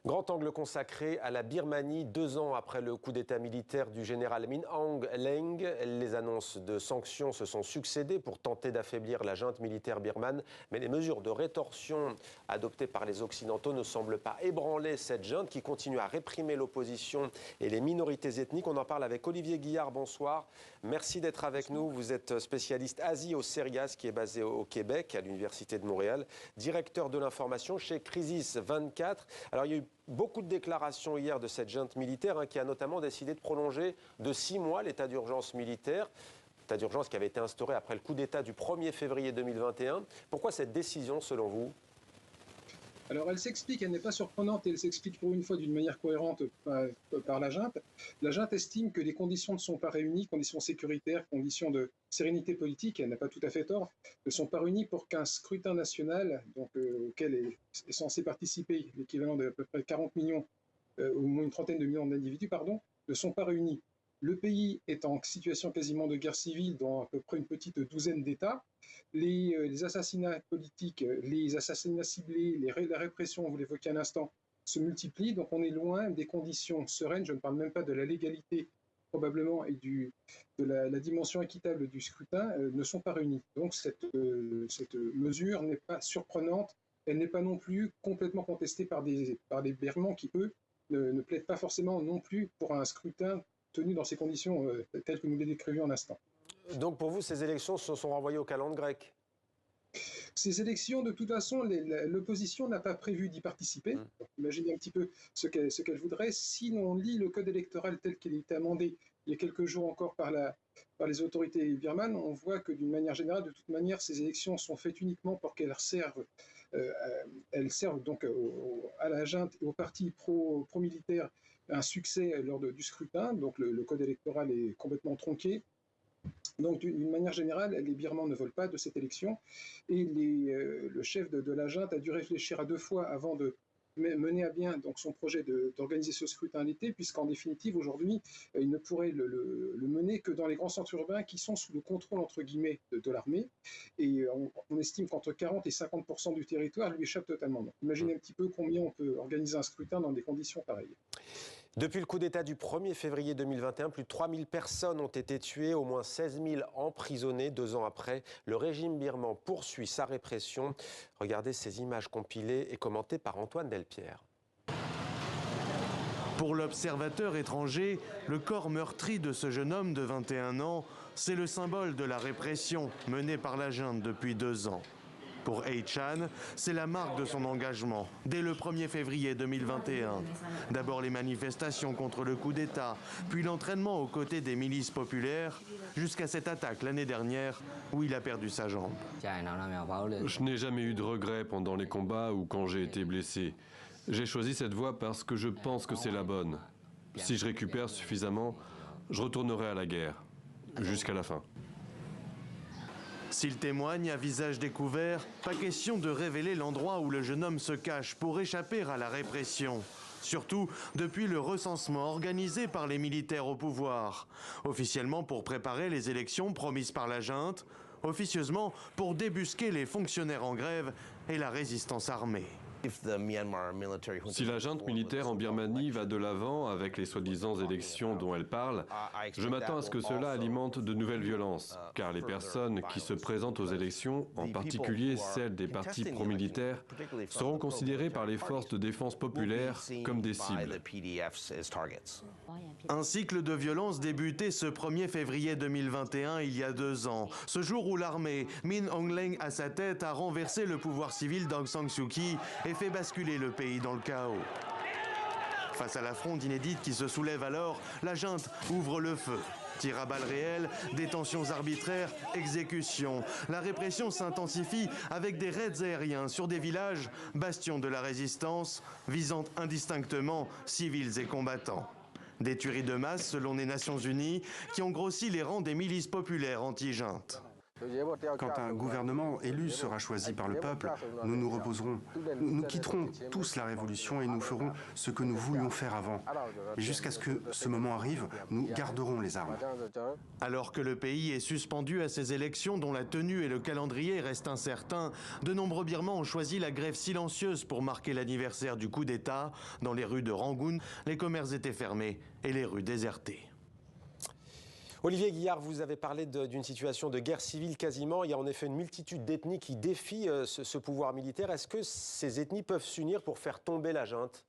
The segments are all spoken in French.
Grand angle consacré à la Birmanie, 2 ans après le coup d'état militaire du général Min Aung Hlaing. Les annonces de sanctions se sont succédées pour tenter d'affaiblir la junte militaire birmane. Mais les mesures de rétorsion adoptées par les Occidentaux ne semblent pas ébranler cette junte qui continue à réprimer l'opposition et les minorités ethniques. On en parle avec Olivier Guillard. Bonsoir. Merci d'être avec nous. Vous êtes spécialiste Asie au CERIAS qui est basé au Québec, à l'Université de Montréal. Directeur de l'information chez Crisis 24. Alors, il y a eu beaucoup de déclarations hier de cette junte militaire qui a notamment décidé de prolonger de 6 mois l'état d'urgence militaire. État d'urgence qui avait été instauré après le coup d'État du 1er février 2021. Pourquoi cette décision, selon vous ? Alors elle s'explique, elle n'est pas surprenante et elle s'explique pour une fois d'une manière cohérente par la junte. La junte estime que les conditions ne sont pas réunies, conditions sécuritaires, conditions de sérénité politique, elle n'a pas tout à fait tort, ne sont pas réunies pour qu'un scrutin national, donc, auquel est censé participer l'équivalent d'à peu près 40 millions, ou moins une trentaine de millions d'individus, ne sont pas réunis. Le pays est en situation quasiment de guerre civile dans à peu près une petite douzaine d'États. Les assassinats politiques, les assassinats ciblés, la répression, vous l'évoquiez un instant, se multiplient. Donc on est loin des conditions sereines, je ne parle même pas de la légalité probablement et de la dimension équitable du scrutin, ne sont pas réunies. Donc cette mesure n'est pas surprenante, elle n'est pas non plus complètement contestée par des Birmans qui, eux, ne plaident pas forcément non plus pour un scrutin tenu dans ces conditions telles que nous les décrivions un instant. Donc pour vous, ces élections se sont renvoyées au calendrier grec ? Ces élections, de toute façon, l'opposition n'a pas prévu d'y participer. Donc, imaginez un petit peu ce qu'elle voudrait. Si l'on lit le code électoral tel qu'il a été amendé il y a quelques jours encore par les autorités birmanes, on voit que d'une manière générale, de toute manière, ces élections sont faites uniquement pour qu'elles servent donc à la junte et aux partis pro-militaires un succès lors du scrutin. Donc le code électoral est complètement tronqué. Donc, d'une manière générale, les Birmans ne veulent pas de cette élection et le chef de la junte a dû réfléchir à 2 fois avant de mener à bien donc, son projet d'organiser ce scrutin à l'été, puisqu'en définitive, aujourd'hui, il ne pourrait le mener que dans les grands centres urbains qui sont sous le contrôle, entre guillemets, de l'armée. Et on estime qu'entre 40 et 50% du territoire lui échappe totalement. Donc, imaginez un petit peu combien on peut organiser un scrutin dans des conditions pareilles. Depuis le coup d'État du 1er février 2021, plus de 3000 personnes ont été tuées, au moins 16 000 emprisonnées 2 ans après. Le régime birman poursuit sa répression. Regardez ces images compilées et commentées par Antoine Delpierre. Pour l'observateur étranger, le corps meurtri de ce jeune homme de 21 ans, c'est le symbole de la répression menée par la junte depuis 2 ans. Pour Chan, c'est la marque de son engagement, dès le 1er février 2021. D'abord les manifestations contre le coup d'État, puis l'entraînement aux côtés des milices populaires, jusqu'à cette attaque l'année dernière où il a perdu sa jambe. Je n'ai jamais eu de regrets pendant les combats ou quand j'ai été blessé. J'ai choisi cette voie parce que je pense que c'est la bonne. Si je récupère suffisamment, je retournerai à la guerre, jusqu'à la fin. S'il témoigne à visage découvert, pas question de révéler l'endroit où le jeune homme se cache pour échapper à la répression. Surtout depuis le recensement organisé par les militaires au pouvoir. Officiellement pour préparer les élections promises par la junte, officieusement pour débusquer les fonctionnaires en grève et la résistance armée. Si la junte militaire en Birmanie va de l'avant avec les soi-disant élections dont elle parle, je m'attends à ce que cela alimente de nouvelles violences, car les personnes qui se présentent aux élections, en particulier celles des partis pro-militaires, seront considérées par les forces de défense populaire comme des cibles. Un cycle de violence débuté ce 1er février 2021, il y a 2 ans, ce jour où l'armée, Min Aung Hlaing à sa tête, a renversé le pouvoir civil d'Aung San Suu Kyi et fait basculer le pays dans le chaos. Face à la fronde inédite qui se soulève alors, la junte ouvre le feu. Tirs à balles réelles, détentions arbitraires, exécutions. La répression s'intensifie avec des raids aériens sur des villages, bastions de la résistance, visant indistinctement civils et combattants. Des tueries de masse selon les Nations Unies qui ont grossi les rangs des milices populaires anti-junte. Quand un gouvernement élu sera choisi par le peuple, nous nous reposerons. Nous quitterons tous la révolution et nous ferons ce que nous voulions faire avant. Et jusqu'à ce que ce moment arrive, nous garderons les armes. Alors que le pays est suspendu à ces élections dont la tenue et le calendrier restent incertains, de nombreux Birmans ont choisi la grève silencieuse pour marquer l'anniversaire du coup d'État. Dans les rues de Rangoon, les commerces étaient fermés et les rues désertées. Olivier Guillard, vous avez parlé d'une situation de guerre civile quasiment. Il y a en effet une multitude d'ethnies qui défient ce pouvoir militaire. Est-ce que ces ethnies peuvent s'unir pour faire tomber la junte ?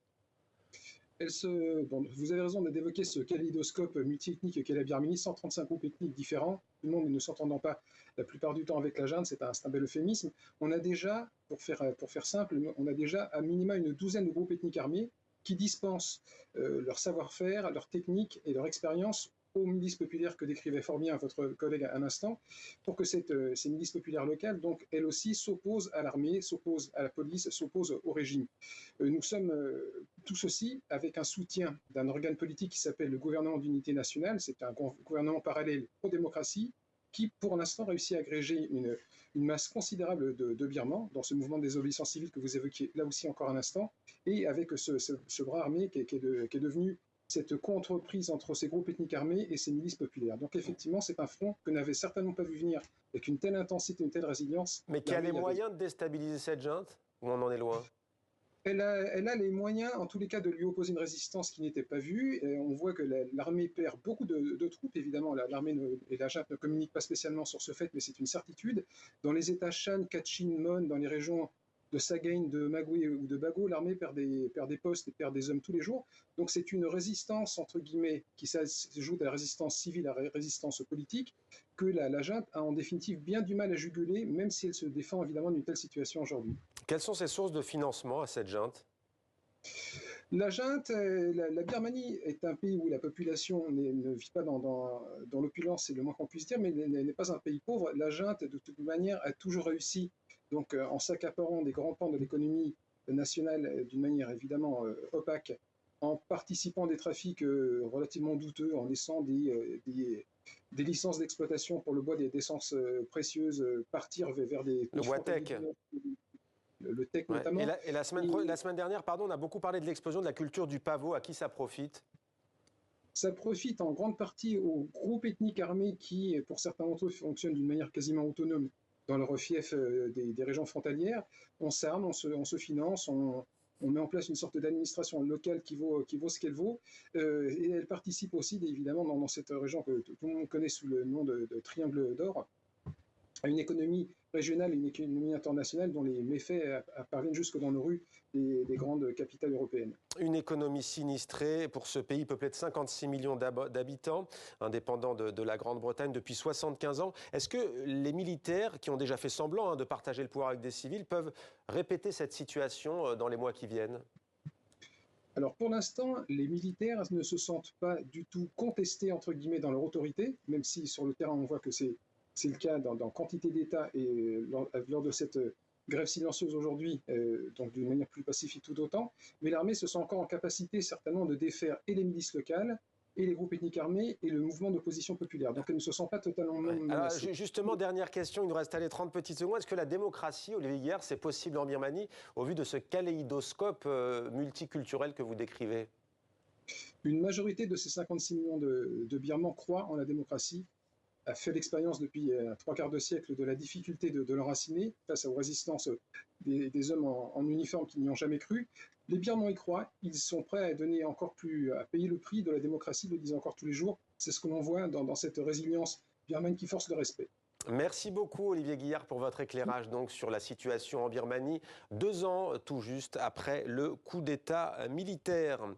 Vous avez raison d'évoquer ce kaléidoscope multiethnique qu'est la Birmanie, 135 groupes ethniques différents, tout le monde ne s'entendant pas la plupart du temps avec la junte, c'est un bel euphémisme. On a déjà, pour faire simple, on a déjà à minima une douzaine de groupes ethniques armés qui dispensent leur savoir-faire, leur technique et leur expérience aux milices populaires que décrivait fort bien votre collègue à un instant, pour que ces milices populaires locales, donc, elles aussi, s'opposent à l'armée, s'opposent à la police, s'opposent au régime. Nous sommes tout ceci avec un soutien d'un organe politique qui s'appelle le gouvernement d'unité nationale. C'est un gouvernement parallèle aux démocraties qui, pour l'instant, réussit à agréger une masse considérable de Birmans dans ce mouvement de désobéissance civile que vous évoquiez là aussi encore un instant, et avec ce bras armé qui est devenu cette co-entreprise entre ces groupes ethniques armés et ces milices populaires. Donc effectivement, c'est un front que n'avait certainement pas vu venir avec une telle intensité, une telle résilience. Mais qui a les moyens de déstabiliser cette junte, ou on en est loin ? Elle a les moyens, en tous les cas, de lui opposer une résistance qui n'était pas vue. Et on voit que l'armée perd beaucoup de troupes. Évidemment, l'armée et la junte ne communiquent pas spécialement sur ce fait, mais c'est une certitude. Dans les États Shan, Kachin, Mon, dans les régions de Sagaing, de Magwe ou de Bago, l'armée perd des postes et perd des hommes tous les jours. Donc c'est une résistance, entre guillemets, qui s'ajoute à la résistance civile, à la résistance politique, que la junte a en définitive bien du mal à juguler, même si elle se défend évidemment d'une telle situation aujourd'hui. Quelles sont ses sources de financement à cette junte ? La junte, la Birmanie est un pays où la population ne vit pas dans l'opulence, c'est le moins qu'on puisse dire, mais n'est pas un pays pauvre. La junte, de toute manière, a toujours réussi, donc en s'accaparant des grands pans de l'économie nationale d'une manière évidemment opaque, en participant à des trafics relativement douteux, en laissant des licences d'exploitation pour le bois des essences précieuses partir vers des... Le bois tech. Le tech notamment. Et la semaine dernière, on a beaucoup parlé de l'explosion de la culture du pavot. À qui ça profite ? Ça profite en grande partie aux groupes ethniques armés qui, pour certains d'entre eux, fonctionnent d'une manière quasiment autonome dans leur fief des régions frontalières. On s'arme, on se finance, on met en place une sorte d'administration locale qui vaut ce qu'elle vaut. Et elle participe aussi, évidemment, dans cette région que tout le monde connaît sous le nom de Triangle d'Or, à une économie régionale et une économie internationale dont les méfaits parviennent jusque dans nos rues des grandes capitales européennes. Une économie sinistrée pour ce pays peuplé de 56 millions d'habitants, indépendant de la Grande-Bretagne depuis 75 ans. Est-ce que les militaires, qui ont déjà fait semblant de partager le pouvoir avec des civils, peuvent répéter cette situation dans les mois qui viennent ? Alors pour l'instant, les militaires ne se sentent pas du tout contestés, entre guillemets, dans leur autorité, même si sur le terrain on voit que c'est le cas dans quantité d'États et lors de cette grève silencieuse aujourd'hui, donc d'une manière plus pacifique tout autant. Mais l'armée se sent encore en capacité certainement de défaire et les milices locales et les groupes ethniques armés et le mouvement d'opposition populaire. Donc elle ne se sent pas totalement menacée. Alors justement, dernière question, il nous reste 30 petites secondes. Est-ce que la démocratie, Olivier Guillard, c'est possible en Birmanie au vu de ce kaléidoscope multiculturel que vous décrivez ? Une majorité de ces 56 millions de Birmans croient en la démocratie, a fait l'expérience depuis 3/4 de siècle de la difficulté de l'enraciner face aux résistances des hommes en uniforme qui n'y ont jamais cru. Les Birmans y croient, ils sont prêts à payer le prix de la démocratie, le disent encore tous les jours. C'est ce que l'on voit dans cette résilience birmane qui force le respect. Merci beaucoup Olivier Guillard pour votre éclairage donc sur la situation en Birmanie, 2 ans tout juste après le coup d'État militaire.